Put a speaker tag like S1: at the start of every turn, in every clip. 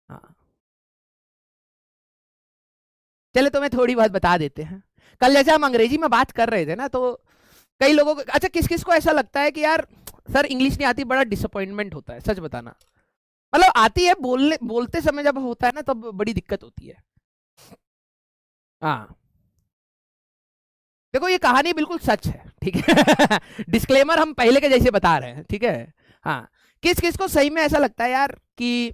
S1: हाँ चले तो मैं थोड़ी बहुत बता देते हैं। कल जैसे हम अंग्रेजी में बात कर रहे थे ना, तो कई लोगों को, अच्छा किस किस को ऐसा लगता है कि यार सर इंग्लिश नहीं आती, बड़ा डिसअपॉइंटमेंट होता है, सच बताना। मतलब आती है, बोलने बोलते समय जब होता है ना तब बड़ी दिक्कत होती है। हाँ देखो ये कहानी बिल्कुल सच है, ठीक है। डिस्क्लेमर हम पहले के जैसे बता रहे हैं, ठीक है। हाँ किस किस को सही में ऐसा लगता है यार कि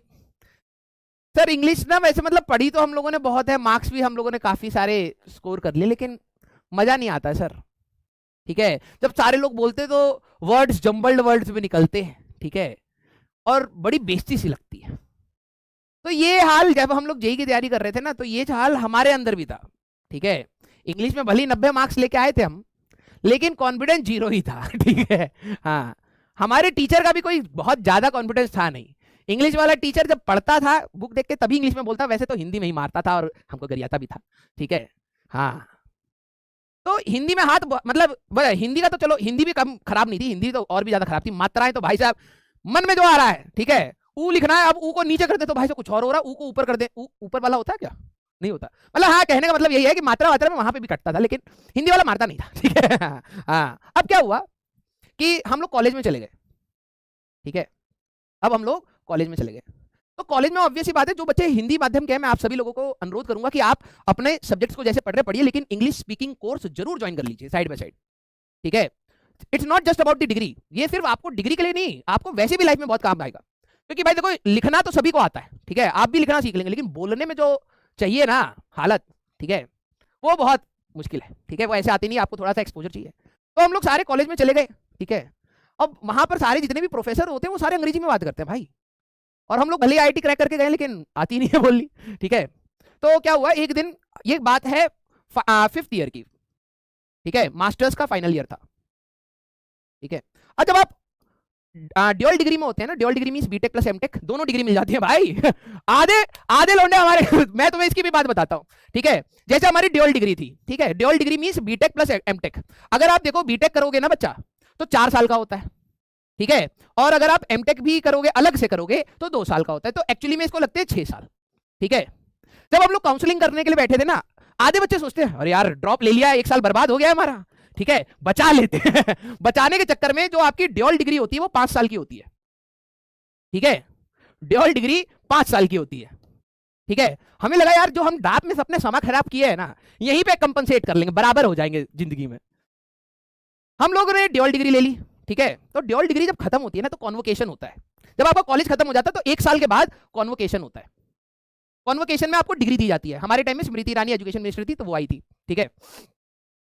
S1: सर इंग्लिश ना वैसे मतलब पढ़ी तो हम लोगों ने बहुत है, मार्क्स भी हम लोगों ने काफी सारे स्कोर कर लिए, लेकिन मजा नहीं आता सर, ठीक है। जब सारे लोग बोलते तो वर्ड्स जम्बल्ड वर्ड्स में निकलते हैं, ठीक है, और बड़ी बेइज्जती सी लगती है। तो ये हाल जब हम लोग जेई की तैयारी कर रहे थे ना, तो ये हाल हमारे अंदर भी था, ठीक है। इंग्लिश में भले ही 90 मार्क्स लेके आए थे हम, लेकिन कॉन्फिडेंस जीरो ही था। ठीक है। हाँ हमारे टीचर का भी कोई बहुत ज्यादा कॉन्फिडेंस था नहीं। इंग्लिश वाला टीचर जब पढ़ता था बुक देख के तभी इंग्लिश में बोलता, वैसे तो हिंदी में ही मारता था और हमको गरियाता भी था, ठीक है। हाँ तो हिंदी में हाथ मतलब हिंदी का तो चलो, हिंदी भी कम खराब नहीं थी, हिंदी तो और भी ज्यादा खराब थी। मात्राएं तो भाई साहब मन में जो आ रहा है, ठीक है, ऊ लिखना है, अब ऊ को नीचे कर दे तो भाई साहब कुछ और हो रहा है, ऊ को ऊपर कर दे, ऊपर वाला होता है क्या, नहीं होता। मतलब हाँ कहने का मतलब यही है कि मात्रा मात्रा में वहां पे भी कटता था, लेकिन हिंदी वाला मारता नहीं था, ठीक है। हाँ अब क्या हुआ कि हम लोग कॉलेज में चले गए, ठीक है। अब हम लोग कॉलेज में चले गए, तो कॉलेज में ऑब्वियस ही बात है, जो बच्चे हिंदी माध्यम के हैं, मैं आप सभी लोगों को अनुरोध करूंगा कि आप अपने सब्जेक्ट्स को जैसे पढ़ रहे पढ़िए, लेकिन इंग्लिश स्पीकिंग कोर्स जरूर ज्वाइन कर लीजिए साइड बाय साइड, ठीक है। It's not just about the degree, ये सिर्फ आपको डिग्री के लिए नहीं, आपको वैसे भी लाइफ में बहुत काम आएगा। क्योंकि भाई देखो लिखना तो सभी को आता है, ठीक है, आप भी लिखना सीख लेंगे, लेकिन बोलने में जो चाहिए ना हालत, ठीक है, वो बहुत मुश्किल है, ठीक है, वो ऐसे आती नहीं, आपको थोड़ा सा एक्सपोजर चाहिए। तो हम लोग सारे कॉलेज में चले गए, ठीक है। अब वहां पर सारे जितने भी प्रोफेसर होते हैं वो सारे अंग्रेजी में बात करते हैं भाई, और हम लोग भले आईआईटी क्रैक करके गए लेकिन आती नहीं है बोलनी, ठीक है। तो क्या हुआ एक दिन, ये बात है 5th ईयर की, ठीक है, मास्टर्स का फाइनल ईयर था, ठीक है। अब जब आप ड्यूअल डिग्री में होते हैं ना, dual degree means BTech plus MTech, दोनों डिग्री मिल जाती है भाई। आधे आधे लौंडे हमारे मैं तुम्हें इसकी भी बात बताता हूं, ठीक है। जैसे हमारी ड्यूअल डिग्री थी, ठीक है, dual degree means BTech plus MTech. अगर आप देखो बीटेक करोगे ना बच्चा तो 4 साल का होता है, ठीक है, और अगर आप एमटेक भी करोगे अलग से करोगे तो 2 साल का होता है, तो एक्चुअली में इसको लगते हैं 6 साल, ठीक है। जब हम लोग काउंसलिंग करने के लिए बैठे थे ना, आधे बच्चे सोचते हैं अरे यार ड्रॉप ले लिया, 1 साल बर्बाद हो गया हमारा, ठीक है, बचा लेते हैं। बचाने के चक्कर में जो आपकी ड्यूअल डिग्री होती है वो 5 साल की होती है, ठीक है, ड्यूअल डिग्री 5 साल की होती है, ठीक है। हमें लगा यार जो हम डाप में अपने समय खराब किए है ना, यहीं पे कंपनसेट कर लेंगे, बराबर हो जाएंगे जिंदगी में। हम लोगों ने ड्यूअल डिग्री ले ली, ठीक है। तो ड्यूअल डिग्री जब खत्म होती है ना तो कॉन्वोकेशन होता है। जब आपका कॉलेज खत्म हो जाता है तो 1 साल के बाद कॉन्वोकेशन होता है। कॉन्वोकेशन में आपको डिग्री दी जाती है। हमारे टाइम में स्मृति ईरानी एजुकेशन मिनिस्टर थी तो वो आई थी, ठीक है।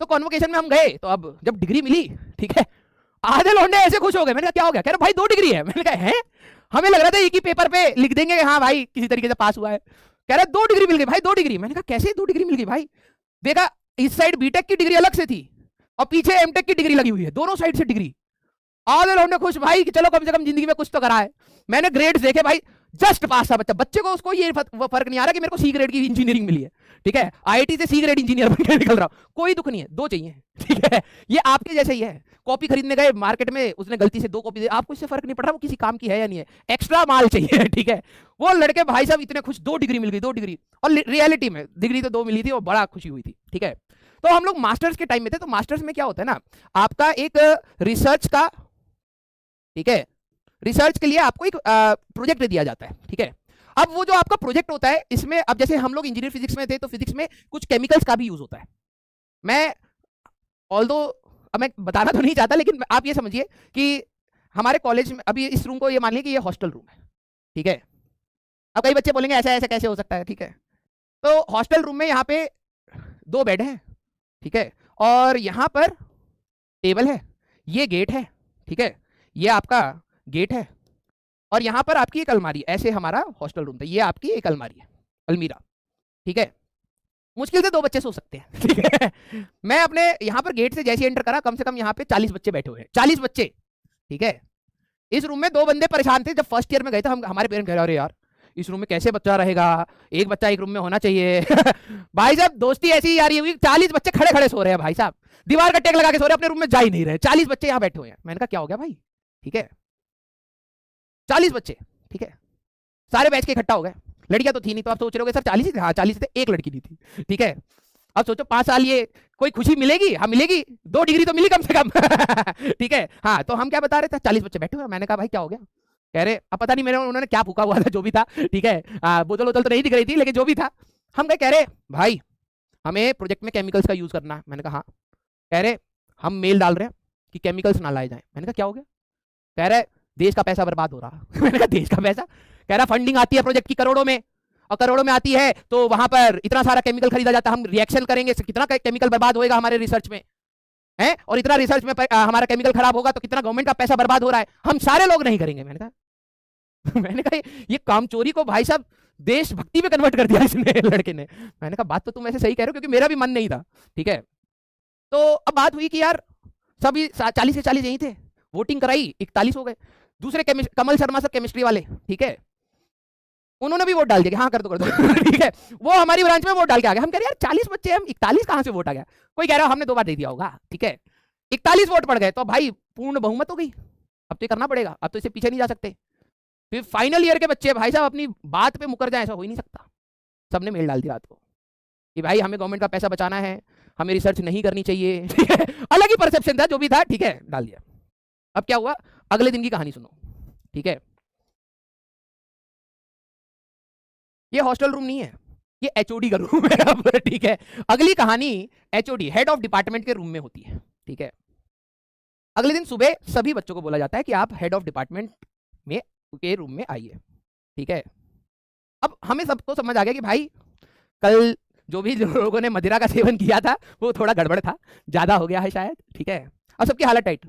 S1: तो कॉन्वोकेशन में हम गए, तो अब जब डिग्री मिली, ठीक है, आधे लौंडे ऐसे खुश हो गए। मैंने कहा क्या हो गया, कह रहे भाई 2 डिग्री है। मैंने कहा है, हमें लग रहा था एक ही पेपर पे लिख देंगे हाँ भाई किसी तरीके से पास हुआ है। कह रहे 2 डिग्री मिल गई भाई, 2 डिग्री। मैंने कहा कैसे 2 डिग्री मिल गई भाई, देखा इस साइड बीटेक की डिग्री अलग से थी और पीछे एमटेक की डिग्री लगी हुई है, दोनों साइड से डिग्री। आधे लौंडे खुश भाई कि चलो कम से कम जिंदगी में कुछ तो करा है। मैंने ग्रेड्स देखे भाई, जस्ट पास था बच्चा, बच्चे को उसको ये फर्क नहीं आ रहा कि मेरे को सी ग्रेड की इंजीनियरिंग मिली है, ठीक है, आईआईटी से सी ग्रेड इंजीनियर बनकर निकल रहा हूं, कोई दुख नहीं है, 2 चाहिए, ठीक है। ये आपके जैसे ही है, कॉपी खरीदने गए मार्केट में, उसने गलती से 2 कॉपी दे, आपको इससे फर्क नहीं पड़ रहा वो किसी काम की है या नहीं है, एक्स्ट्रा माल चाहिए, ठीक है। वो लड़के भाई साहब इतने खुश, 2 डिग्री मिल गई, 2 डिग्री, और रियलिटी में डिग्री तो 2 मिली थी और बड़ा खुशी हुई थी, ठीक है। तो हम लोग मास्टर्स के टाइम में थे, तो मास्टर्स में क्या होता है ना, आपका एक रिसर्च का, ठीक है, रिसर्च के लिए आपको एक प्रोजेक्ट दिया जाता है, ठीक है। अब वो जो आपका प्रोजेक्ट होता है, इसमें अब जैसे हम लोग इंजीनियर फिजिक्स में थे तो फिजिक्स में कुछ केमिकल्स का भी यूज होता है। मैं ऑल्दो अब मैं बताना तो नहीं चाहता, लेकिन आप ये समझिए कि हमारे कॉलेज में अभी इस रूम को ये मान लिया कि ये हॉस्टल रूम है, ठीक है। अब कई बच्चे बोलेंगे ऐसा ऐसा कैसे हो सकता है, ठीक है। तो हॉस्टल रूम में यहाँ पे 2 बेड हैं, ठीक है, और यहाँ पर टेबल है, ये गेट है, ठीक है, ये आपका गेट है, और यहाँ पर आपकी एक अलमारी, ऐसे हमारा हॉस्टल रूम था, ये आपकी एक अलमारी है, अलमीरा, ठीक है। मुश्किल से 2 बच्चे सो सकते हैं, ठीक है। मैं अपने यहाँ पर गेट से जैसे एंटर करा, कम से कम यहाँ पे 40 बच्चे बैठे हुए हैं, 40 बच्चे, ठीक है। इस रूम में 2 बंदे परेशान थे, जब फर्स्ट ईयर में गए थे हम, हमारे पेरेंट्स कह रहे अरे यार इस रूम में कैसे बच्चा रहेगा, एक बच्चा एक रूम में होना चाहिए। भाई साहब दोस्ती ऐसी यारी हुई, 40 बच्चे खड़े खड़े सो रहे हैं भाई साहब, दीवार का टेक लगा के सो रहे हैं, अपने रूम में जा ही नहीं रहे, 40 बच्चे यहाँ बैठे हुए हैं। मैंने कहा क्या हो गया भाई, ठीक है, 40 बच्चे, ठीक है, सारे बैच के इकट्ठा हो गए। लड़कियां तो थी नहीं, तो आप सोच रहे हो सर 40 ही थे, हाँ 40 थे, एक लड़की नहीं थी, ठीक है। अब सोचो 5 साल ये कोई खुशी मिलेगी? हाँ मिलेगी, 2 डिग्री तो मिली कम से कम ठीक है। हाँ तो हम क्या बता रहे थे, 40 बच्चे बैठे हुए, मैंने कहा भाई क्या हो गया? कह रहे अब पता नहीं मेरे उन्होंने क्या फूका हुआ था, जो भी था, ठीक है, बोतल बोतल तो नहीं दिख रही थी, लेकिन जो भी था। हम कह रहे भाई हमें प्रोजेक्ट में केमिकल्स का यूज करना है। मैंने कहा हाँ। कह रहे हम मेल डाल रहे हैं कि केमिकल्स ना लाए जाए। मैंने कहा क्या हो गया? कह रहे देश का पैसा बर्बाद हो रहा मैंने कहा देश का पैसा? कह रहा फंडिंग आती है प्रोजेक्ट की करोड़ों में, और करोड़ों में आती है तो वहां पर इतना सारा केमिकल खरीदा जाता है, हम रिएक्शन करेंगे कितना केमिकल बर्बाद होएगा हमारे रिसर्च में है, और इतना रिसर्च में हमारा केमिकल खराब होगा तो कितना गवर्नमेंट का पैसा बर्बाद हो रहा है, हम सारे लोग नहीं करेंगे। मैंने कहा मैंने कहा ये कामचोरी को भाई साहब देशभक्ति में कन्वर्ट कर दिया इसने लड़के ने। मैंने कहा बात तो तुम ऐसे सही कह रहे हो, क्योंकि मेरा भी मन नहीं था, ठीक है। तो अब बात हुई कि यार सभी 40 के 40 यही थे, वोटिंग कराई, 41 हो गए। दूसरे कमल शर्मा सर केमिस्ट्री वाले, ठीक है, उन्होंने भी वोट डाल दिया, हाँ कर दो ठीक है। वो हमारी ब्रांच में वोट डाल के आ गए। हम कह रहे यार 40 बच्चे, हम 41 कहां से वोट आ गया? कोई कह रहा हमने 2 बार दे दिया होगा, ठीक है। 41 वोट पड़ गए तो भाई पूर्ण बहुमत हो गई, अब तो करना पड़ेगा, अब तो इससे पीछे नहीं जा सकते। फिर फाइनल ईयर के बच्चे भाई साहब अपनी बात पे मुकर जाए, ऐसा हो ही नहीं सकता। सबने मेल डाल दिया रात को कि भाई हमें गवर्नमेंट का पैसा बचाना है, हमें रिसर्च नहीं करनी चाहिए, ठीक है। अलग ही परसेप्शन था, जो भी था, ठीक है, डाल दिया। अब क्या हुआ, अगले दिन की कहानी सुनो, ठीक है। ये हॉस्टल रूम नहीं है, ये एचओडी का रूम है अब, ठीक है। अगली कहानी एचओडी हेड ऑफ डिपार्टमेंट के रूम में होती है, ठीक है। अगले दिन सुबह सभी बच्चों को बोला जाता है कि आप हेड ऑफ डिपार्टमेंट में के रूम में आइए, ठीक है। अब हमें सबको समझ आ गया कि भाई कल जो भी लोगों ने मदिरा का सेवन किया था वो थोड़ा गड़बड़ था, ज्यादा हो गया है शायद, ठीक है। अब सबकी हालत टाइट।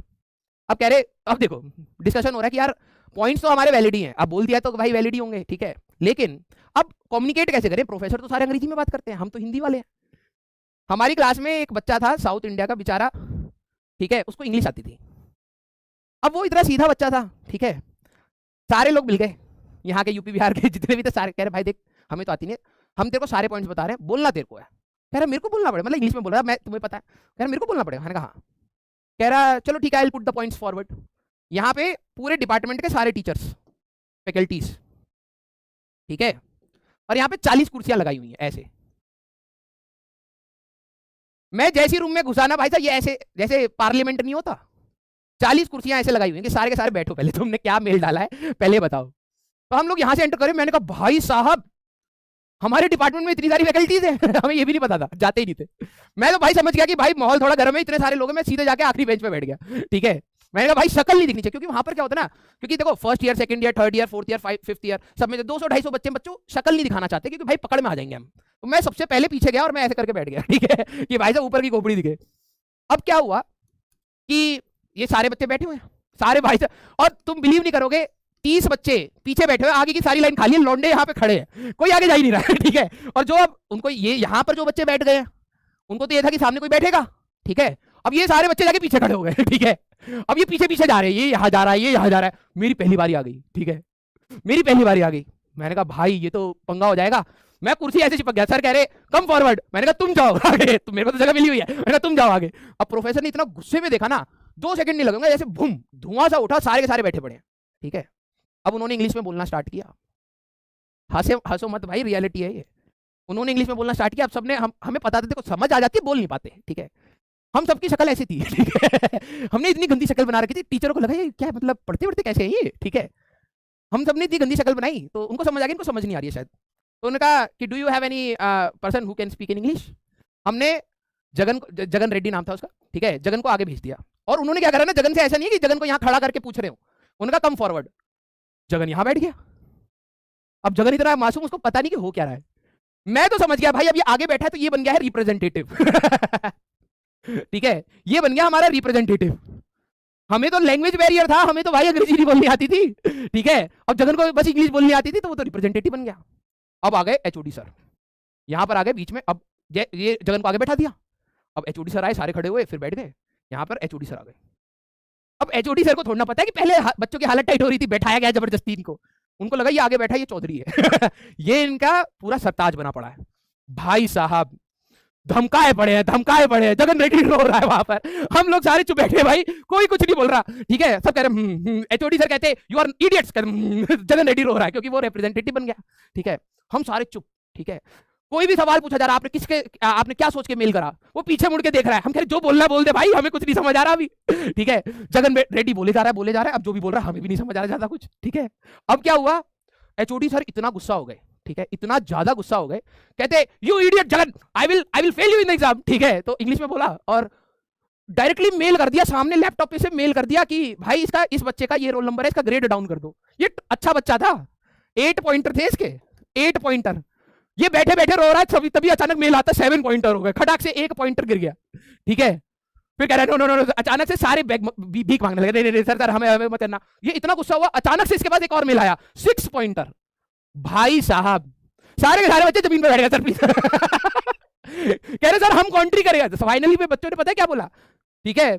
S1: अब कह रहे, अब देखो डिस्कशन हो रहा है कि यार पॉइंट्स तो हमारे वैलिड ही हैं, अब बोल दिया तो भाई वैलिड ही होंगे, ठीक है। लेकिन अब कम्युनिकेट कैसे करें? प्रोफेसर तो सारे अंग्रेजी में बात करते हैं, हम तो हिंदी वाले हैं। हमारी क्लास में एक बच्चा था साउथ इंडिया का बेचारा, ठीक है, उसको इंग्लिश आती थी। अब वो इतना सीधा बच्चा था, ठीक है। सारे लोग मिल गए, यहाँ के यूपी बिहार के जितने भी थे सारे, कह रहे भाई देख हमें तो आती नहीं, हम तेरे को सारे पॉइंट्स बता रहे हैं, बोलना तेरे को है। कह रहा मेरे को बोलना पड़ेगा, मतलब इंग्लिश में बोल रहा मैं, तुम्हें पता है। कह रहा मेरे को बोलना पड़ेगा। मैंने कहा हाँ। कह रहा चलो ठीक है, I will put the points forward. यहाँ पे पूरे डिपार्टमेंट के सारे टीचर्स, फैकल्टीज, ठीक है, और यहाँ पे 40 कुर्सियां लगाई हुई हैं ऐसे। मैं जैसी रूम में घुसा ना भाई साहब, ये ऐसे जैसे पार्लियामेंट नहीं होता, 40 कुर्सियां ऐसे लगाई हुई हैं कि सारे के सारे बैठो, पहले तुमने क्या मेल डाला है पहले बताओ। तो हम लोग यहाँ से एंटर करें, मैंने कहा भाई साहब हमारे डिपार्टमेंट में इतनी सारी फैकल्टीज है हमें ये भी नहीं पता था, जाते ही नहीं थे। मैं तो भाई समझ गया कि भाई माहौल थोड़ा गर्म है, इतने सारे लोग हैं, मैं सीधे जाके आखिरी बेंच पे बैठ गया, ठीक है। मैंने कहा भाई शक्ल नहीं दिखनी चाहिए, क्योंकि वहां पर क्या होता है ना, क्योंकि देखो first year, second year, third year, fourth year, fifth year, सब में 200-250 बच्चों शक्ल नहीं दिखाना चाहते, क्योंकि भाई पकड़ में आ जाएंगे हम। तो मैं सबसे पहले पीछे गया और मैं ऐसे करके बैठ गया, ठीक है, कि भाई साहब ऊपर की खोपड़ी दिखे। अब क्या हुआ कि ये सारे बच्चे बैठे हुए हैं, सारे भाई साहब, और तुम बिलीव नहीं करोगे 30 बच्चे पीछे बैठे हुए, आगे की सारी लाइन खाली है, लौंडे यहाँ पे खड़े हैं, कोई आगे जा ही नहीं रहा है, ठीक है। और जो अब उनको ये यहाँ पर जो बच्चे बैठ गए उनको तो ये था कि सामने कोई बैठेगा, ठीक है। अब ये सारे बच्चे जाके पीछे खड़े हो गए, ठीक है। अब ये पीछे पीछे जा रहे हैं, ये यहाँ जा रहा है, ये यहाँ जा रहा है। मेरी पहली बारी आ गई, ठीक है, मेरी पहली बारी आ गई। मैंने कहा भाई ये तो पंगा हो जाएगा। मैं कुर्सी ऐसे चिपक गया, सर कह रहे कम फॉरवर्ड, मैंने कहा तुम जाओ आगे, तुम, मेरे को तो जगह मिली हुई है, मैंने कहा तुम जाओ आगे। अब प्रोफेसर ने इतना गुस्से में देखा ना, 2 सेकंड नहीं लगेंगे, जैसे बूम धुआं सा उठा, सारे के सारे बैठे पड़े, ठीक है। अब उन्होंने इंग्लिश में बोलना स्टार्ट किया, हंसो मत भाई, रियलिटी है ये। उन्होंने इंग्लिश में बोलना स्टार्ट किया। अब सबने हमें पता था, देखो समझ आ जाती है, बोल नहीं पाते, ठीक है। हम सबकी शक्ल ऐसी थी, ठीक है। हमने इतनी गंदी शक्ल बना रखी थी, टीचरों को लगा ये क्या मतलब पढ़ते पढ़ते कैसे है ये, ठीक है। हम सबने इतनी गंदी शक्ल बनाई तो उनको समझ आ गया, इनको समझ नहीं आ रही है शायद। तो उन्होंने कहा कि do you have any person who can speak in English. हमने जगन रेड्डी नाम था उसका, ठीक है, जगन को आगे भेज दिया। और उन्होंने क्या करा ना, जगन से ऐसा नहीं है कि जगन को यहाँ खड़ा करके पूछ रहे हो, उनका कम फॉरवर्ड, जगन यहाँ बैठ गया। अब जगन इतना मासूम, उसको पता नहीं कि हो क्या रहा है। मैं तो समझ गया भाई अब ये आगे बैठा है तो ये बन गया है रिप्रेजेंटेटिव ठीक है, ये बन गया हमारा रिप्रेजेंटेटिव। हमें तो लैंग्वेज बैरियर था, हमें तो भाई अंग्रेजी नहीं बोलनी आती थी, ठीक है। अब जगन को बस इंग्लिश बोलनी आती थी, तो वो तो रिप्रेजेंटेटिव बन गया। अब आ गए एचओडी सर, यहां पर आ गए बीच में। अब ये जगन को आगे बैठा दिया। अब एचओडी सर आए, सारे खड़े हुए, फिर बैठ गए। यहां पर एचओडी सर आ गए। अब एचओडी सर को थोड़ा पता है कि पहले बच्चों की हालत टाइट हो रही थी, बैठाया गया जबरदस्ती इनको। उनको लगा ये आगे बैठा, ये चौधरी है ये इनका पूरा सरताज बना पड़ा है। भाई साहब धमकाए पड़े हैं, धमकाए पड़े हैं। जगन रेड्डी रो रहा है वहां पर, हम लोग सारे चुप बैठे भाई, कोई कुछ नहीं बोल रहा, ठीक है। सब कह रहे एचओडी सर कहते you are idiots, Jagan Reddy रो रहा है क्योंकि वो रिप्रेजेंटेटिव बन गया, ठीक है। हम सारे चुप, ठीक है। कोई भी सवाल पूछा जा रहा, आपने क्या सोच के मेल करा, वो पीछे मुड़ के देख रहा है। हम कह रहे जो बोलना बोल दे भाई, हमें कुछ नहीं समझ आ रहा अभी, ठीक है। जगन रेड्डी बोले जा रहा है, अब जो भी बोल रहा है हमें भी नहीं समझ आ रहा ज्यादा कुछ, ठीक है। अब क्या हुआ, एचओडी सर इतना गुस्सा हो गए, ठीक है, इतना ज्यादा गुस्सा हो गए, कहते you idiot Jagan, I will fail you in the exam, ठीक है। तो इंग्लिश में बोला और डायरेक्टली मेल कर दिया, सामने लैपटॉप पे से मेल कर दिया कि भाई इस बच्चे का ये रोल नंबर है, इसका ग्रेड डाउन कर दो। ये अच्छा बच्चा था, 8 पॉइंटर थे इसके, 8 पॉइंटर। ये बैठे बैठे रो रहा है, तभी अचानक मेल आता, 7 पॉइंटर हो गए, खटाक से 1 पॉइंटर गिर गया, ठीक है। फिर कह रहा है नो, अचानक से सारे भीख मांगने लगे, नहीं सर हमें मत करना। ये इतना गुस्सा हुआ, अचानक से इसके बाद एक और मेल आया, 6 पॉइंटर। भाई साहब सारे के सारे बच्चे जमीन पर बैठ गए, सर प्लीज कह रहे सर हम कॉन्ट्री करेगा। तो फाइनली पे बच्चों ने पता है क्या बोला, ठीक है,